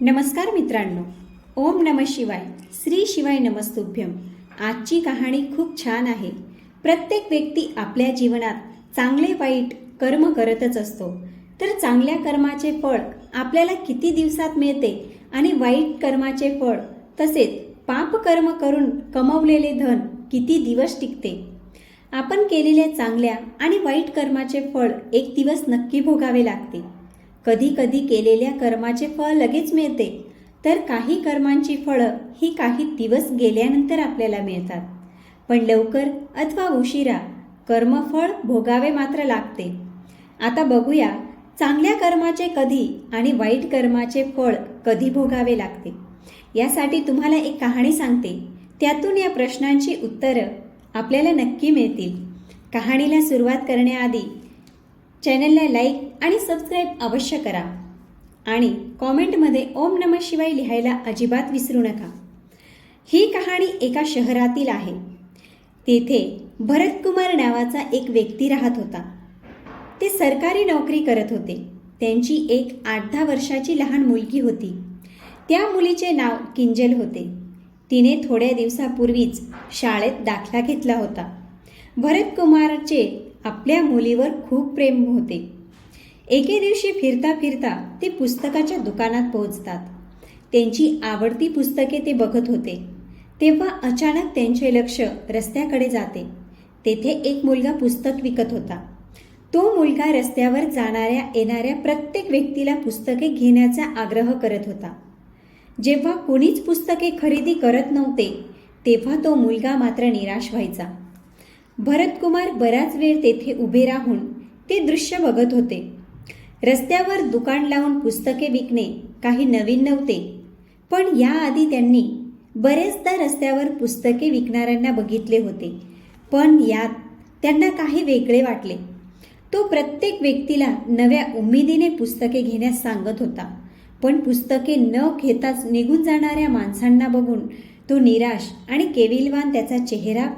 नमस्कार मित्रांनो, ओम नमः शिवाय, श्री शिवाय नमस्तुभ्यम. आजची कहाणी खूप छान आहे. प्रत्येक व्यक्ती आपल्या जीवनात चांगले वाईट कर्म करतच असतो. तर चांगल्या कर्माचे फळ आपल्याला किती दिवसात मिळते आणि वाईट कर्माचे फळ तसेच पाप कर्म करून कमवलेले धन किती दिवस टिकते. आपण केलेल्या चांगल्या आणि वाईट कर्माचे फळ एक दिवस नक्की भोगावे लागते. कधी कधी केलेल्या कर्माचे फळ लगेच मिळते, तर काही कर्मांची फळं ही काही दिवस गेल्यानंतर आपल्याला मिळतात. पण लवकर अथवा उशिरा कर्मफळ भोगावे मात्र लागते. आता बघूया चांगल्या कर्माचे कधी आणि वाईट कर्माचे फळ कधी भोगावे लागते. यासाठी तुम्हाला एक कहाणी सांगते. त्यातून या प्रश्नांची उत्तरं आपल्याला नक्की मिळतील. कहाणीला सुरुवात करण्याआधी चॅनलला लाईक आणि सबस्क्राईब अवश्य करा आणि कॉमेंटमध्ये ओम नमः शिवाय लिहायला अजिबात विसरू नका. ही कहाणी एका शहरातील आहे. तेथे भरतकुमार नावाचा एक व्यक्ती राहत होता. ते सरकारी नोकरी करत होते. त्यांची एक 8-10 वर्षाची लहान मुलगी होती. त्या मुलीचे नाव किंजल होते. तिने थोड्या दिवसापूर्वीच शाळेत दाखला घेतला होता. भरतकुमारचे आपल्या मुलीवर खूप प्रेम होते. एके दिवशी फिरता फिरता ते पुस्तकाच्या दुकानात पोहोचतात. त्यांची आवडती पुस्तके ते बघत होते. तेव्हा अचानक त्यांचे लक्ष रस्त्याकडे जाते. तेथे एक मुलगा पुस्तक विकत होता. तो मुलगा रस्त्यावर जाणाऱ्या येणाऱ्या प्रत्येक व्यक्तीला पुस्तके घेण्याचा आग्रह करत होता. जेव्हा कोणीच पुस्तके खरेदी करत नव्हते तेव्हा तो मुलगा मात्र निराश व्हायचा. भरतकुमार बराच वेळ तेथे उभे राहून ते दृश्य बघत होते. रस्त्यावर दुकान लावून पुस्तके विकणे काही नवीन नव्हते, पण याआधी त्यांनी बरेचदा रस्त्यावर पुस्तके विकणाऱ्यांना बघितले होते. पण यात त्यांना काही वेगळे वाटले. तो प्रत्येक व्यक्तीला नव्या उमेदीने पुस्तके घेण्यास सांगत होता, पण पुस्तके न घेताच निघून जाणाऱ्या माणसांना बघून तो निराश आणि केविलवान त्याचा चेहरा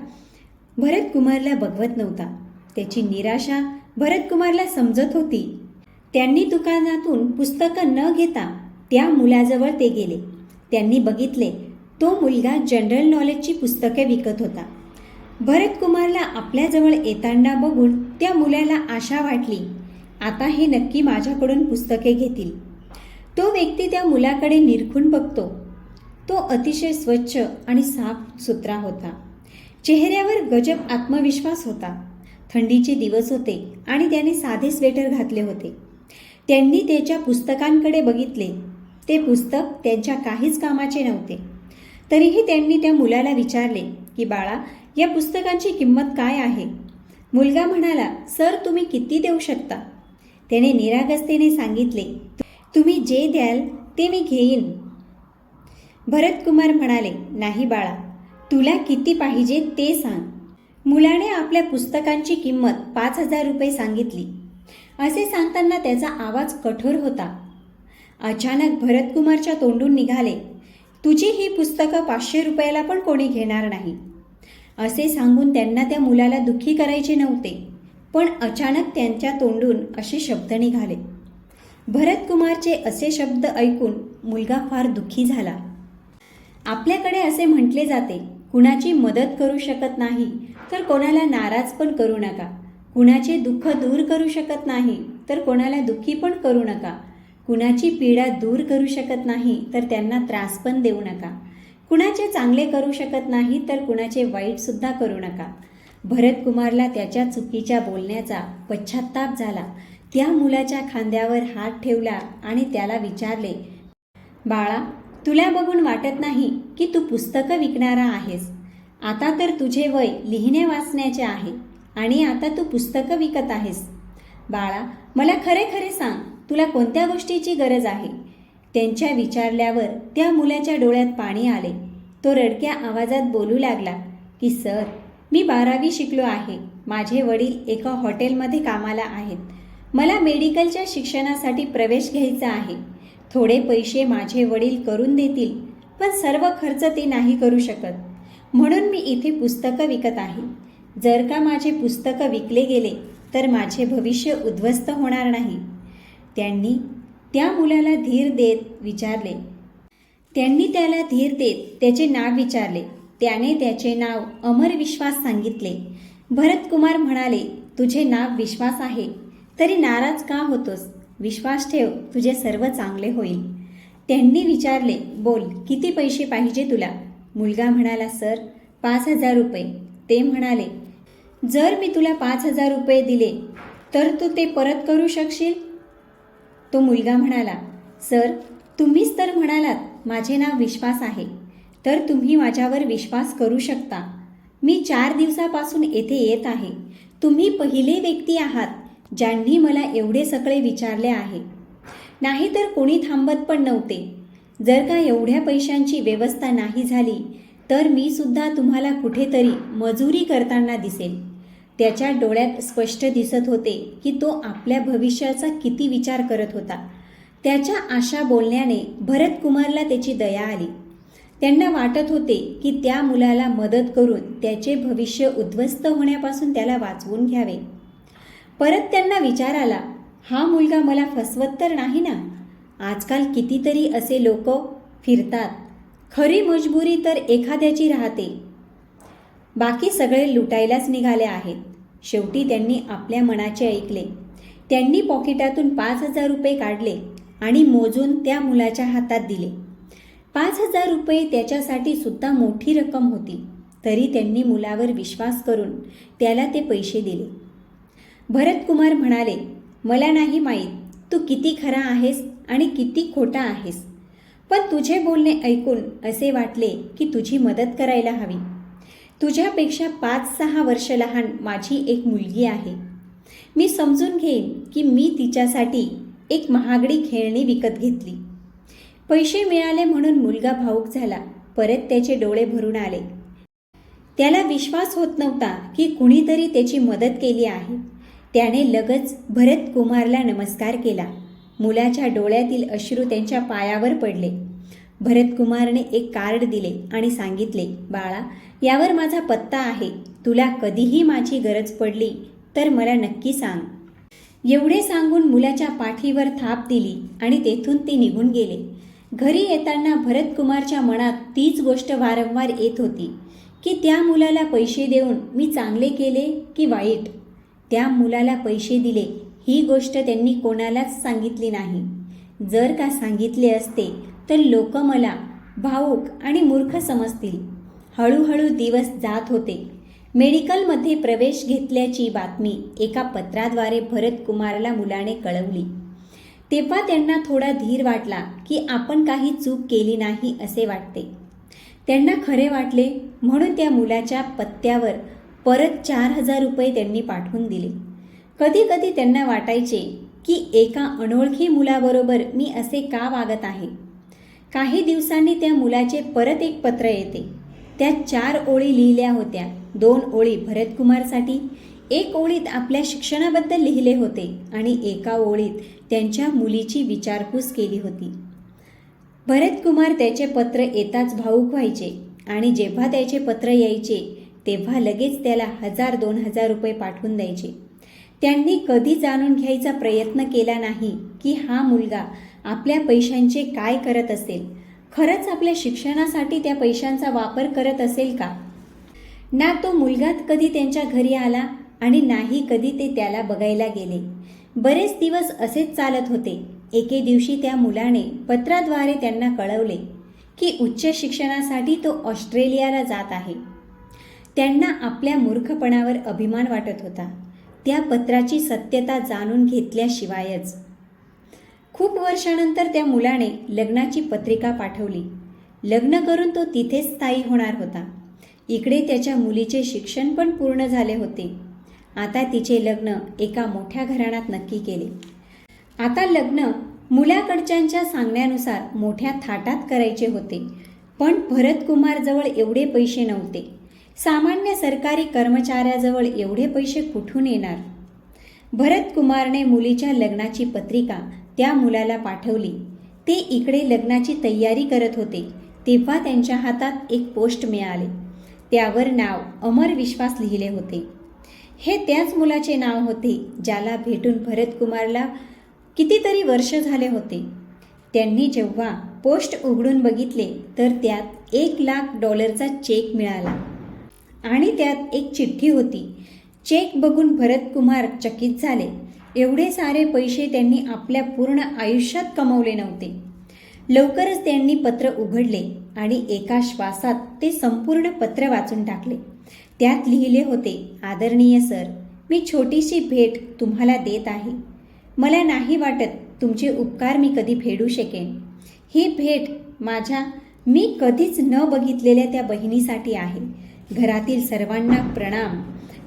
भरतकुमारला बघवत नव्हता. त्याची निराशा भरतकुमारला समजत होती. त्यांनी दुकानातून पुस्तकं न घेता त्या मुलाजवळ ते गेले. त्यांनी बघितले तो मुलगा जनरल नॉलेजची पुस्तके विकत होता. भरतकुमारला आपल्याजवळ येताना बघून त्या मुलाला आशा वाटली, आता हे नक्की माझ्याकडून पुस्तके घेतील. तो व्यक्ती त्या मुलाकडे निरखून बघतो. तो अतिशय स्वच्छ आणि साफसुथरा होता. चेहऱ्यावर गजब आत्मविश्वास होता. थंडीचे दिवस होते आणि त्याने साधे स्वेटर घातले होते. त्यांनी त्याच्या पुस्तकांकडे बघितले. ते पुस्तक त्यांच्या काहीच कामाचे नव्हते. तरीही त्यांनी त्या मुलाला विचारले की बाळा, या पुस्तकांची किंमत काय आहे? मुलगा म्हणाला, सर तुम्ही किती देऊ शकता? त्याने निरागसतेने सांगितले, तुम्ही जे द्याल ते मी घेईन. भरतकुमार म्हणाले, नाही बाळा, तुला किती पाहिजे ते सांग. मुलाने आपल्या पुस्तकांची किंमत 5,000 रुपये सांगितली. असे सांगताना त्याचा आवाज कठोर होता. अचानक भरतकुमारच्या तोंडून निघाले, तुझी ही पुस्तकं 500 रुपयाला पण कोणी घेणार नाही. असे सांगून त्यांना त्या मुलाला दुःखी करायचे नव्हते, पण अचानक त्यांच्या तोंडून असे शब्द निघाले. भरतकुमारचे असे शब्द ऐकून मुलगा फार दुःखी झाला. आपल्याकडे असे म्हटले जाते, कुणाची मदत करू शकत नाही तर कोणाला नाराज पण करू नका. कुणाचे दुःख दूर करू शकत नाही तर कोणाला दुःखी पण करू नका. कुणाची पीडा दूर करू शकत नाही तर त्यांना त्रास पण देऊ नका. कुणाचे चांगले करू शकत नाही तर कुणाचे वाईटसुद्धा करू नका. भरतकुमारला त्याच्या चुकीच्या बोलण्याचा पश्चात्ताप झाला. त्या मुलाच्या खांद्यावर हात ठेवला आणि त्याला विचारले, बाळा, तुला बघून वाटत नाही की तू पुस्तकं विकणारा आहेस. आता तर तुझे वय लिहिणे वाचण्याचे आहे आणि आता तू पुस्तकं विकत आहेस. बाळा, मला खरे खरे सांग, तुला कोणत्या गोष्टीची गरज आहे? त्यांच्या विचारल्यावर त्या मुलाच्या डोळ्यात पाणी आले. तो रडक्या आवाजात बोलू लागला की सर, मी 12वी शिकलो आहे. माझे वडील एका हॉटेलमध्ये कामाला आहेत. मला मेडिकलच्या शिक्षणासाठी प्रवेश घ्यायचा आहे. थोडे पैसे माझे वडील करून देतील, पण सर्व खर्च ते नाही करू शकत. म्हणून मी इथे पुस्तकं विकत आहे. जर का माझे पुस्तकं विकले गेले तर माझे भविष्य उद्ध्वस्त होणार नाही. त्यांनी त्या मुलाला धीर देत विचारले. त्यांनी त्याला धीर देत त्याचे नाव विचारले. त्याने त्याचे नाव अमर विश्वास सांगितले. भरतकुमार म्हणाले, तुझे नाव विश्वास आहे तरी नाराज का होतोस? विश्वास ठेव, तुझे सर्व चांगले होईल. त्यांनी विचारले, बोल, किती पैसे पाहिजे तुला? मुलगा म्हणाला, सर 5,000 रुपये. ते म्हणाले, जर मी तुला 5,000 रुपये दिले तर तू ते परत करू शकशील? तो मुलगा म्हणाला, सर तुम्हीच तर म्हणालात माझे नाव विश्वास आहे, तर तुम्ही माझ्यावर विश्वास करू शकता. मी 4 दिवसापासून येथे येत आहे. तुम्ही पहिले व्यक्ती आहात ज्यांनी मला एवढे सगळे विचारले आहे. नाहीतर कोणी थांबत पण नव्हते. जर का एवढ्या पैशांची व्यवस्था नाही झाली तर मी सुद्धा तुम्हाला कुठेतरी मजुरी करताना दिसेल. त्याच्या डोळ्यात स्पष्ट दिसत होते की तो आपल्या भविष्याचा किती विचार करत होता. त्याच्या अशा बोलण्याने भरतकुमारला त्याची दया आली. त्यांना वाटत होते की त्या मुलाला मदत करून त्याचे भविष्य उद्ध्वस्त होण्यापासून त्याला वाचवून घ्यावे. परत त्यांना विचार आला, हा मुलगा मला फसवत तर नाही ना? आजकाल कितीतरी असे लोक फिरतात. खरी मजबुरी तर एखाद्याची राहते, बाकी सगळे लुटायलाच निघाले आहेत. शेवटी त्यांनी आपल्या मनाचे ऐकले. त्यांनी पॉकेटातून 5,000 रुपये काढले आणि मोजून त्या मुलाच्या हातात दिले. 5,000 रुपये त्याच्यासाठी सुद्धा मोठी रक्कम होती. तरी त्यांनी मुलावर विश्वास करून त्याला ते पैसे दिले. भरतकुमार म्हणाले, मला नाही माहीत तू किती खरा आहेस आणि किती खोटा आहेस, पण तुझे बोलणे ऐकून असे वाटले की तुझी मदत करायला हवी. तुझ्यापेक्षा 5-6 वर्ष लहान माझी एक मुलगी आहे. मी समजून घेईन की मी तिच्यासाठी एक महागडी खेळणी विकत घेतली. पैसे मिळाले म्हणून मुलगा भावूक झाला. परत त्याचे डोळे भरून आले. त्याला विश्वास होत नव्हता की कुणीतरी त्याची मदत केली आहे. त्याने लगेच भरतकुमारला नमस्कार केला. मुलाच्या डोळ्यातील अश्रू त्यांच्या पायावर पडले. भरतकुमारने एक कार्ड दिले आणि सांगितले, बाळा, यावर माझा पत्ता आहे. तुला कधीही माझी गरज पडली तर मला नक्की सांग. एवढे सांगून मुलाच्या पाठीवर थाप दिली आणि तेथून ते निघून गेले. घरी येताना भरतकुमारच्या मनात तीच गोष्ट वारंवार येत होती की त्या मुलाला पैसे देऊन मी चांगले केले की वाईट? त्या मुलाला पैसे दिले ही गोष्ट त्यांनी कोणालाच सांगितली नाही. जर का सांगितले असते तर लोक मला भावूक आणि मूर्ख समजतील. हळूहळू दिवस जात होते. मेडिकलमध्ये प्रवेश घेतल्याची बातमी एका पत्राद्वारे भरतकुमारला मुलाने कळवली. तेव्हा त्यांना थोडा धीर वाटला की आपण काही चूक केली नाही असे वाटते. त्यांना खरे वाटले म्हणून त्या मुलाच्या पत्त्यावर परत 4,000 रुपये त्यांनी पाठवून दिले. कधी कधी त्यांना वाटायचे की एका अनोळखी मुलाबरोबर मी असे का वागत आहे. काही दिवसांनी त्या मुलाचे परत एक पत्र येते. त्यात 4 ओळी लिहिल्या होत्या. 2 ओळी भरतकुमारसाठी, 1 ओळीत आपल्या शिक्षणाबद्दल लिहिले होते आणि एका ओळीत त्यांच्या मुलीची विचारपूस केली होती. भरतकुमार त्याचे पत्र येताच भावूक व्हायचे आणि जेव्हा त्याचे पत्र यायचे तेव्हा लगेच त्याला 1,000-2,000 रुपये पाठवून द्यायचे. त्यांनी कधी जाणून घ्यायचा प्रयत्न केला नाही की हा मुलगा आपल्या पैशांचे काय करत असेल. खरंच आपल्या शिक्षणासाठी त्या पैशांचा वापर करत असेल का? ना तो मुलगा कधी त्यांच्या घरी आला आणि नाही कधी ते त्याला बघायला गेले. बरेच दिवस असेच चालत होते. एके दिवशी त्या मुलाने पत्राद्वारे त्यांना कळवले की उच्च शिक्षणासाठी तो ऑस्ट्रेलियाला जात आहे. त्यांना आपल्या मूर्खपणावर अभिमान वाटत होता. त्या पत्राची सत्यता जाणून घेतल्याशिवायच. खूप वर्षानंतर त्या मुलाने लग्नाची पत्रिका पाठवली. लग्न करून तो तिथेच स्थायी होणार होता. इकडे त्याच्या मुलीचे शिक्षण पण पूर्ण झाले होते. आता तिचे लग्न एका मोठ्या घराण्यात नक्की केले. आता लग्न मुलाकडच्यांच्या सांगण्यानुसार मोठ्या थाटात करायचे होते. पण भरतकुमारजवळ एवढे पैसे नव्हते. सामान्य सरकारी कर्मचाऱ्याजवळ एवढे पैसे कुठून येणार? भरतकुमारने मुलीच्या लग्नाची पत्रिका त्या मुलाला पाठवली. ते इकडे लग्नाची तयारी करत होते तेव्हा त्यांच्या हातात एक पोस्ट मिळाले. त्यावर नाव अमर विश्वास लिहिले होते. हे त्याच मुलाचे नाव होते ज्याला भेटून भरतकुमारला कितीतरी वर्ष झाले होते. त्यांनी जेव्हा पोस्ट उघडून बघितले तर त्यात $1,00,000चा चेक मिळाला आणि त्यात एक चिठ्ठी होती. चेक बघून भरत कुमार चकित झाले. एवढे सारे पैसे त्यांनी आपल्या पूर्ण आयुष्यात कमावले नव्हते. लवकरच त्यांनी पत्र उघडले आणि एका श्वासात ते संपूर्ण पत्र वाचून टाकले. त्यात लिहिले होते, आदरणीय सर, मी छोटीशी भेट तुम्हाला देत आहे. मला नाही वाटत तुमचे उपकार मी कधी फेडू शकेन. ही भेट मी कधीच न बघितलेल्या त्या बहिणीसाठी आहे. घरातील सर्वांना प्रणाम.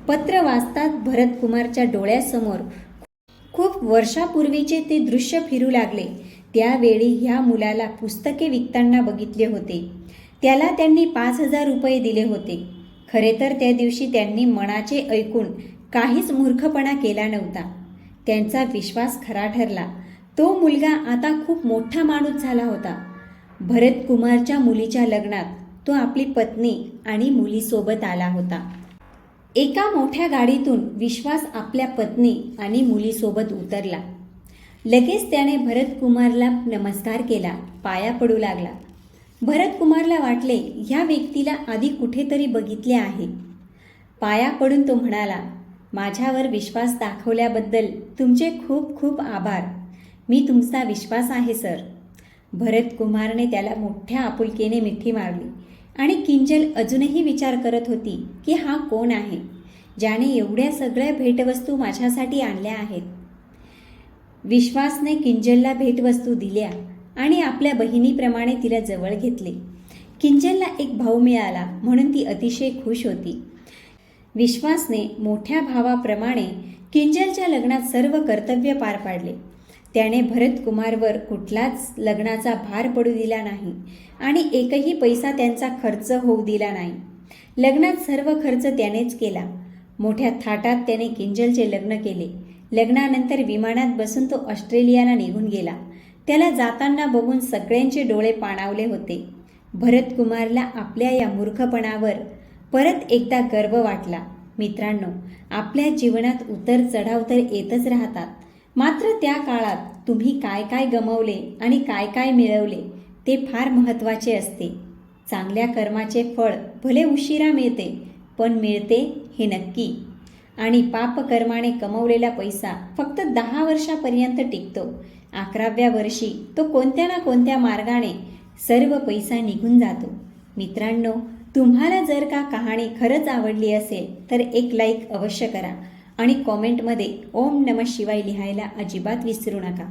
पत्र वाचताच भरत कुमारच्या डोळ्यासमोर खूप वर्षापूर्वीचे ते दृश्य फिरू लागले. त्यावेळी ह्या मुलाला पुस्तके विकताना बघितले होते. त्याला त्यांनी 5,000 रुपये दिले होते. खरे तर त्या दिवशी त्यांनी मनाचे ऐकून काहीच मूर्खपणा केला नव्हता. त्यांचा विश्वास खरा ठरला. तो मुलगा आता खूप मोठा माणूस झाला होता. भरत कुमारच्या मुलीच्या लग्नात तो आपली पत्नी आणि मुलीसोबत आला होता. एका मोठ्या गाडीतून विश्वास आपल्या पत्नी आणि मुलीसोबत उतरला. लगेच त्याने भरत कुमारला नमस्कार केला, पाया पडू लागला. भरत कुमारला वाटले ह्या व्यक्तीला आधी कुठेतरी बघितले आहे. पाया पडून तो म्हणाला, माझ्यावर विश्वास दाखवल्याबद्दल तुमचे खूप खूप आभार. मी तुमचा विश्वास आहे सर. भरत कुमारने त्याला मोठ्या आपुलकीने मिठी मारली आणि किंजल अजूनही विचार करत होती की हा कोण आहे ज्याने एवढ्या सगळ्या भेटवस्तू माझ्यासाठी आणल्या आहेत. विश्वासने किंजलला भेटवस्तू दिल्या आणि आपल्या बहिणीप्रमाणे तिला जवळ घेतले. किंजलला एक भाऊ मिळाला म्हणून ती अतिशय खुश होती. विश्वासने मोठ्या भावाप्रमाणे किंजलच्या लग्नात सर्व कर्तव्य पार पाडले. त्याने भरत कुमारवर कुठलाच लग्नाचा भार पडू दिला नाही आणि एकही पैसा त्यांचा खर्च होऊ दिला नाही. लग्नात सर्व खर्च त्यानेच केला. मोठ्या थाटात त्याने किंजलचे लग्न केले. लग्नानंतर विमानात बसून तो ऑस्ट्रेलियाला निघून गेला. त्याला जाताना बघून सगळ्यांचे डोळे पाणावले होते. भरत कुमारला आपल्या या मूर्खपणावर परत एकदा गर्व वाटला. मित्रांनो, आपल्या जीवनात उतर चढाव तर येतच राहतात. मात्र त्या काळात तुम्ही काय काय गमावले आणि काय काय मिळवले ते फार महत्त्वाचे असते. चांगल्या कर्माचे फळ भले उशिरा मिळते, पण मिळते हे नक्की. आणि पापकर्माने कमवलेला पैसा फक्त 10 वर्षापर्यंत टिकतो. 11व्या वर्षी तो कोणत्या ना कोणत्या मार्गाने सर्व पैसा निघून जातो. मित्रांनो, तुम्हाला जर का कहाणी खरंच आवडली असेल तर एक लाईक अवश्य करा आणि कॉमेंटमध्ये ओम नमः शिवाय लिहायला अजिबात विसरू नका.